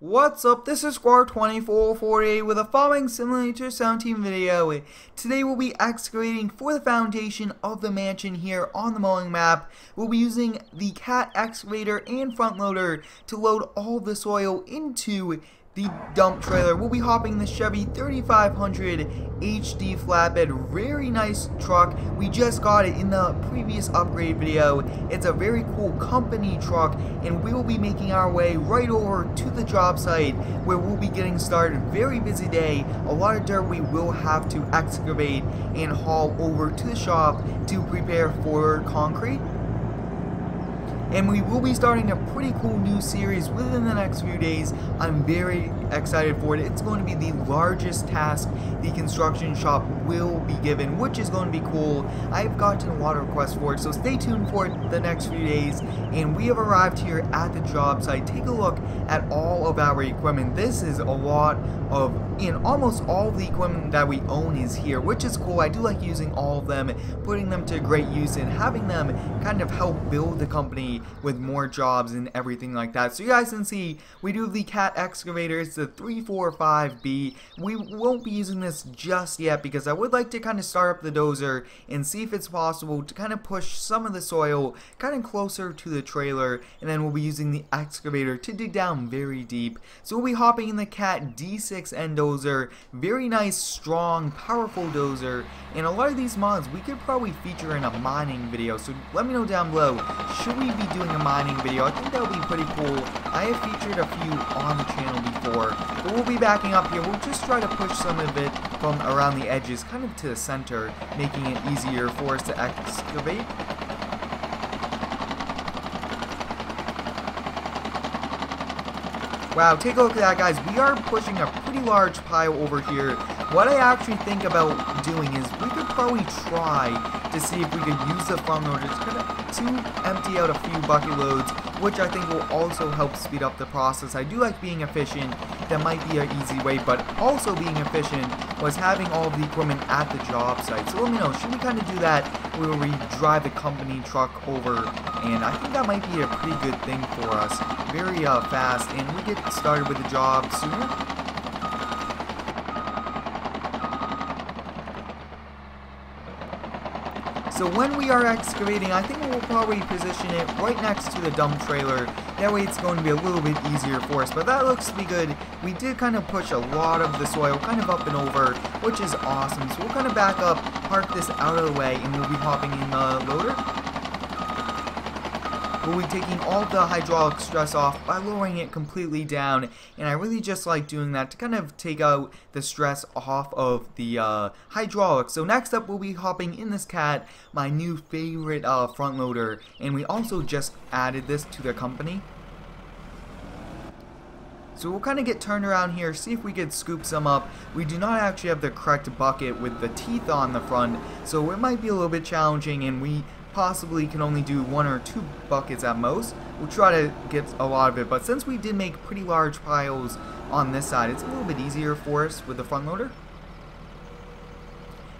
What's up, this is Squad2448 with a Farming Simulator 17 video. Today we'll be excavating for the foundation of the mansion here on the mowing map. We'll be using the cat excavator and front loader to load all the soil into the dump trailer. We'll be hopping the Chevy 3500 HD flatbed. Very nice truck. We just got it in the previous upgrade video. It's a very cool company truck, and we will be making our way right over to the job site where we'll be getting started. Very busy day. A lot of dirt we will have to excavate and haul over to the shop to prepare for concrete. And we will be starting a pretty cool new series within the next few days. I'm very excited for it. It's going to be the largest task the construction shop will be given, which is going to be cool. I've gotten a lot of requests for it, so stay tuned for it the next few days. And we have arrived here at the job site. Take a look at all of our equipment. This is a lot of, almost all of the equipment that we own is here, which is cool. I do like using all of them, putting them to great use, and having them kind of help build the company with more jobs and everything like that. So you guys can see we do have the cat excavator. It's the 345B. We won't be using this just yet because I would like to kind of start up the dozer and see if it's possible to kind of push some of the soil kind of closer to the trailer, and then we'll be using the excavator to dig down very deep. So we'll be hopping in the cat D6N dozer. Very nice, strong, powerful dozer, and a lot of these mods we could probably feature in a mining video. So let me know down below, should we be doing a mining video? I think that would be pretty cool. I have featured a few on the channel before, but we'll be backing up here. We'll just try to push some of it from around the edges kind of to the center, making it easier for us to excavate. Wow, take a look at that, guys. We are pushing a pretty large pile over here. What I actually think about doing is we could probably try to see if we could use the front loader to empty out a few bucket loads, which I think will also help speed up the process. I do like being efficient. That might be an easy way, but also being efficient was having all of the equipment at the job site. So let me know, should we kind of do that where we drive the company truck over? And I think that might be a pretty good thing for us. Very fast, and we get started with the job sooner. So when we are excavating, I think we'll probably position it right next to the dump trailer. That way it's going to be a little bit easier for us, but that looks to be good. We did kind of push a lot of the soil kind of up and over, which is awesome. So we'll kind of back up, park this out of the way, and we'll be hopping in the loader. We'll be taking all the hydraulic stress off by lowering it completely down, and I really just like doing that to kind of take out the stress off of the hydraulics. So next up we'll be hopping in this cat, my new favorite front loader, and we also just added this to the company. So we'll kind of get turned around here, see if we could scoop some up. We do not actually have the correct bucket with the teeth on the front, so it might be a little bit challenging, and we possibly can only do 1 or 2 buckets at most. We'll try to get a lot of it, but since we did make pretty large piles on this side, it's a little bit easier for us with the front loader.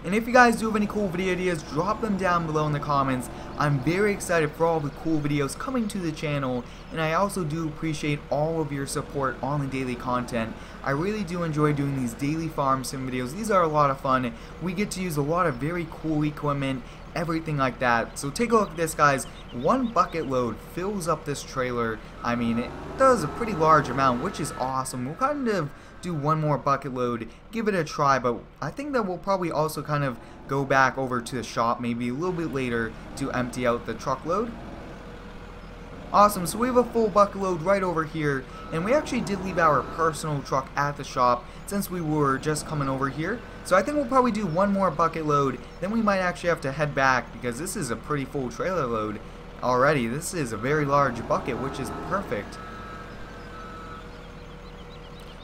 And if you guys do have any cool video ideas, drop them down below in the comments. I'm very excited for all the cool videos coming to the channel, and I also do appreciate all of your support on the daily content. I really do enjoy doing these daily farm sim videos. These are a lot of fun. We get to use a lot of very cool equipment, everything like that. So take a look at this, guys. 1 bucket load fills up this trailer. I mean, it does a pretty large amount, which is awesome. We'll kind of do 1 more bucket load, give it a try, but I think that we'll probably also kind of go back over to the shop maybe a little bit later to empty out the truckload. Awesome, so we have a full bucket load right over here, and we actually did leave our personal truck at the shop since we were just coming over here. So I think we'll probably do 1 more bucket load, then we might actually have to head back because this is a pretty full trailer load already. This is a very large bucket, which is perfect.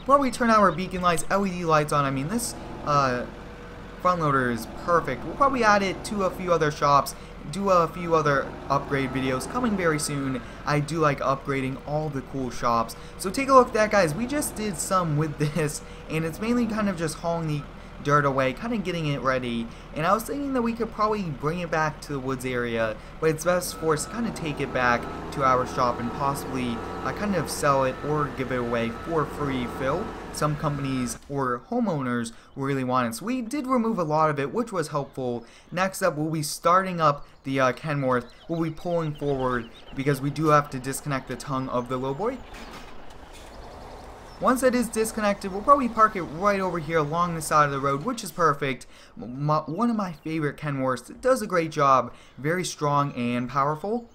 Probably turn our beacon lights, LED lights on. I mean, this front loader is perfect. We'll probably add it to a few other shops, do a few other upgrade videos coming very soon. I do like upgrading all the cool shops. So take a look at that, guys. We just did some with this, and it's mainly kind of just hauling dirt away, kind of getting it ready. And I was thinking that we could probably bring it back to the woods area, but it's best for us to kind of take it back to our shop and possibly kind of sell it or give it away for free fill. Some companies or homeowners really want it. So we did remove a lot of it, which was helpful. Next up, we'll be starting up the Kenworth. We'll be pulling forward because we do have to disconnect the tongue of the lowboy. Once it is disconnected, we'll probably park it right over here along the side of the road, which is perfect. One of my favorite Kenworths. It does a great job. Very strong and powerful.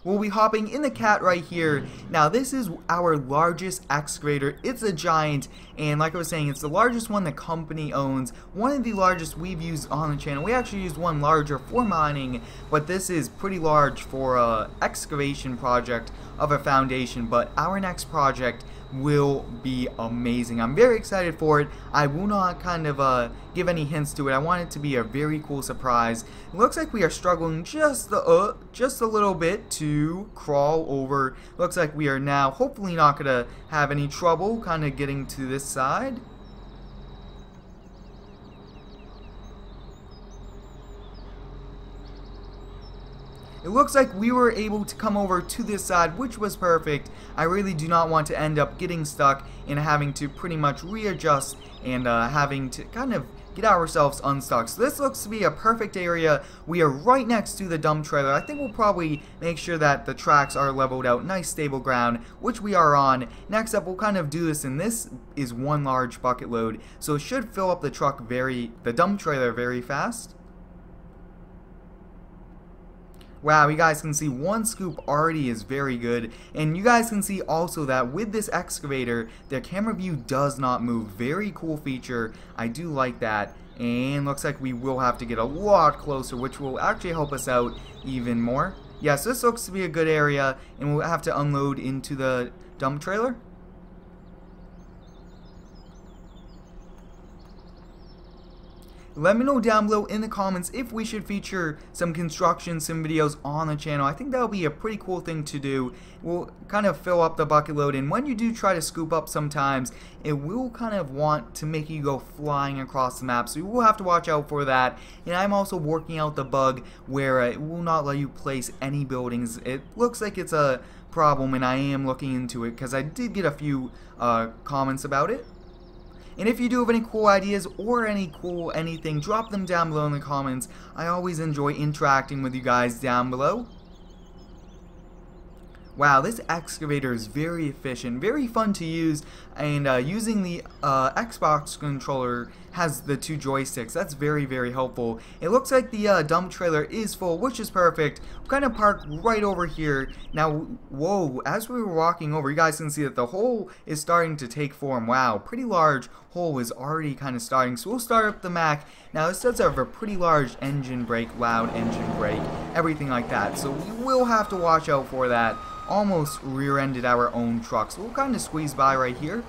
We'll be hopping in the cat right here. Now this is our largest excavator. It's a giant, and like I was saying, it's the largest one the company owns. One of the largest we've used on the channel. We actually used one larger for mining, but this is pretty large for a excavation project of a foundation. But our next project will be amazing. I'm very excited for it. I will not kind of give any hints to it. I want it to be a very cool surprise. It looks like we are struggling just a little bit to crawl over. Looks like we are now hopefully not gonna have any trouble kind of getting to this side. It looks like we were able to come over to this side, which was perfect. I really do not want to end up getting stuck and having to pretty much readjust and having to kind of get ourselves unstuck. So this looks to be a perfect area. We are right next to the dump trailer. I think we'll probably make sure that the tracks are leveled out, nice stable ground, which we are on. Next up, we'll kind of do this, and this is one large bucket load, so it should fill up the dump trailer very fast. Wow, you guys can see one scoop already is very good, and you guys can see also that with this excavator, the camera view does not move. Very cool feature. I do like that, and looks like we will have to get a lot closer, which will actually help us out even more. Yes, this looks to be a good area, and we'll have to unload into the dump trailer. Let me know down below in the comments if we should feature some construction sim videos on the channel. I think that would be a pretty cool thing to do. We'll kind of fill up the bucket load, and when you do try to scoop up sometimes, it will kind of want to make you go flying across the map, so you will have to watch out for that. And I'm also working out the bug where it will not let you place any buildings. It looks like it's a problem, and I am looking into it because I did get a few comments about it. And if you do have any cool ideas or any cool anything, drop them down below in the comments. I always enjoy interacting with you guys down below. Wow, this excavator is very efficient, very fun to use, and using the Xbox controller has the two joysticks. That's very, very helpful. It looks like the dump trailer is full, which is perfect. We're kind of parked right over here. Now, whoa, as we were walking over, you guys can see that the hole is starting to take form. Wow, pretty large hole is already kind of starting. So we'll start up the Mac. Now, this does have a pretty large engine brake, loud engine brake, everything like that. So we will have to watch out for that. Almost rear-ended our own truck, so we'll kind of squeeze by right here.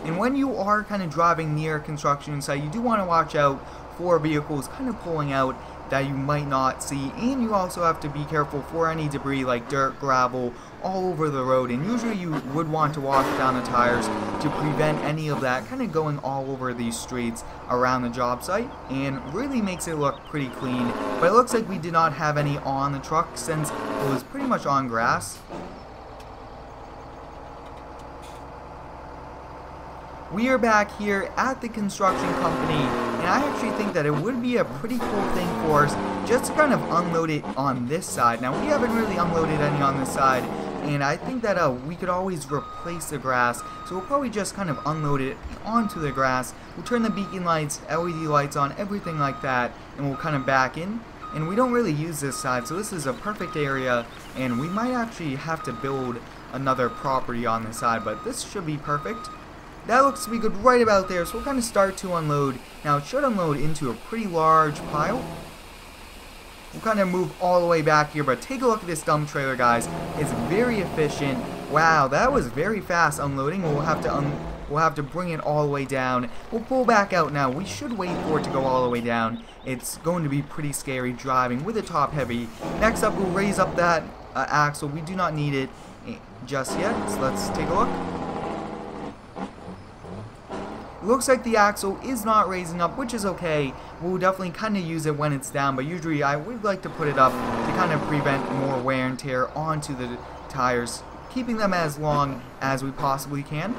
And when you are kind of driving near a construction site, you do want to watch out for vehicles kind of pulling out that you might not see, and you also have to be careful for any debris like dirt, gravel, all over the road. And usually you would want to wash down the tires to prevent any of that kind of going all over these streets around the job site, and really makes it look pretty clean. But it looks like we did not have any on the truck since it was pretty much on grass. We are back here at the construction company, and I actually think that it would be a pretty cool thing for us just to kind of unload it on this side. Now, we haven't really unloaded any on this side, and I think that we could always replace the grass, so we'll probably just kind of unload it onto the grass. We'll turn the beacon lights, LED lights on, everything like that, and we'll kind of back in. And we don't really use this side, so this is a perfect area, and we might actually have to build another property on this side, but this should be perfect. That looks to be good right about there, so we'll kind of start to unload. Now, it should unload into a pretty large pile. We'll kind of move all the way back here, but take a look at this dump trailer, guys. It's very efficient. Wow, that was very fast unloading. We'll have to bring it all the way down. We'll pull back out now. We should wait for it to go all the way down. It's going to be pretty scary driving with a top heavy. Next up, we'll raise up that axle. We do not need it just yet, so let's take a look. It looks like the axle is not raising up, which is okay. We'll definitely kind of use it when it's down, but usually I would like to put it up to kind of prevent more wear and tear onto the tires, keeping them as long as we possibly can.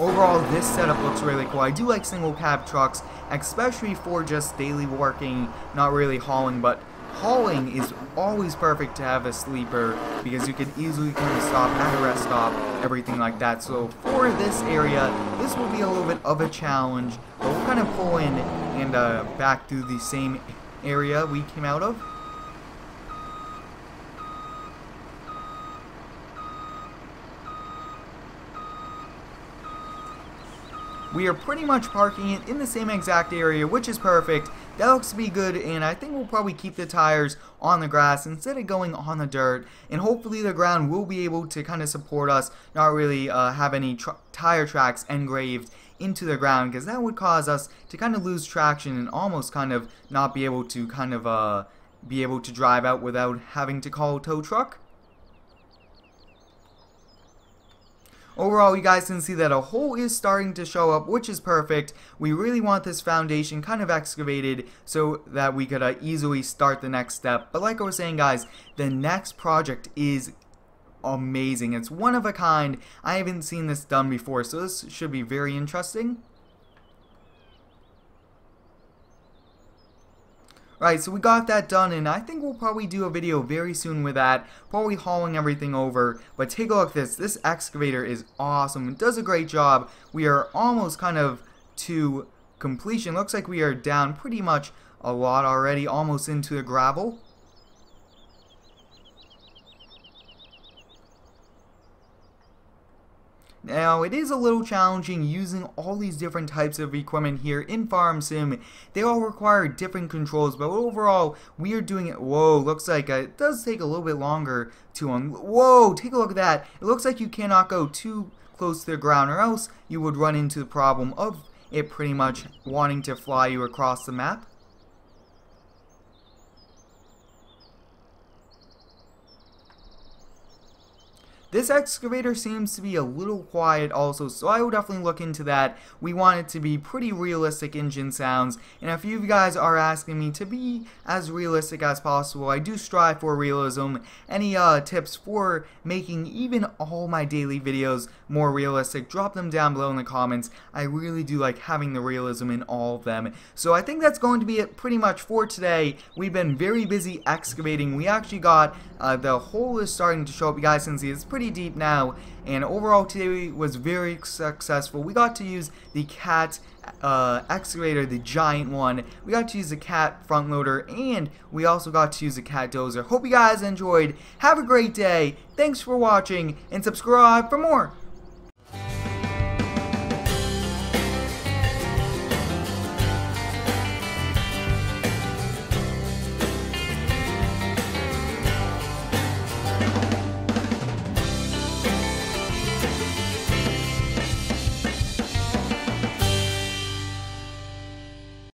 Overall, this setup looks really cool. I do like single cab trucks, especially for just daily working, not really hauling, but hauling is always perfect to have a sleeper because you can easily kind of stop at a rest stop, everything like that. So for this area, this will be a little bit of a challenge, but we'll kind of pull in and back through the same area we came out of. We are pretty much parking it in the same exact area, which is perfect. That looks to be good, and I think we'll probably keep the tires on the grass instead of going on the dirt. And hopefully the ground will be able to kind of support us, not really have any tire tracks engraved into the ground, because that would cause us to kind of lose traction and almost kind of not be able to kind of be able to drive out without having to call a tow truck. Overall, you guys can see that a hole is starting to show up, which is perfect. We really want this foundation kind of excavated so that we could easily start the next step. But like I was saying, guys, the next project is amazing. It's one of a kind. I haven't seen this done before, so this should be very interesting. Right, so we got that done, and I think we'll probably do a video very soon with that, probably hauling everything over. But take a look at this. This excavator is awesome. It does a great job. We are almost kind of to completion. Looks like we are down pretty much a lot already, almost into the gravel. Now, it is a little challenging using all these different types of equipment here in Farm Sim. They all require different controls, but overall, we are doing it. Whoa, looks like it does take a little bit longer to whoa, take a look at that. It looks like you cannot go too close to the ground, or else you would run into the problem of it pretty much wanting to fly you across the map. This excavator seems to be a little quiet also, so I will definitely look into that. We want it to be pretty realistic engine sounds, and if you guys are asking me to be as realistic as possible, I do strive for realism. Any tips for making even all my daily videos more realistic, drop them down below in the comments. I really do like having the realism in all of them. So I think that's going to be it pretty much for today. We've been very busy excavating. We actually got the hole is starting to show up. You guys can see it's pretty deep now, and overall today was very successful. We got to use the cat excavator, the giant one. We got to use the cat front loader, and we also got to use the cat dozer. Hope you guys enjoyed. Have a great day. Thanks for watching, and subscribe for more.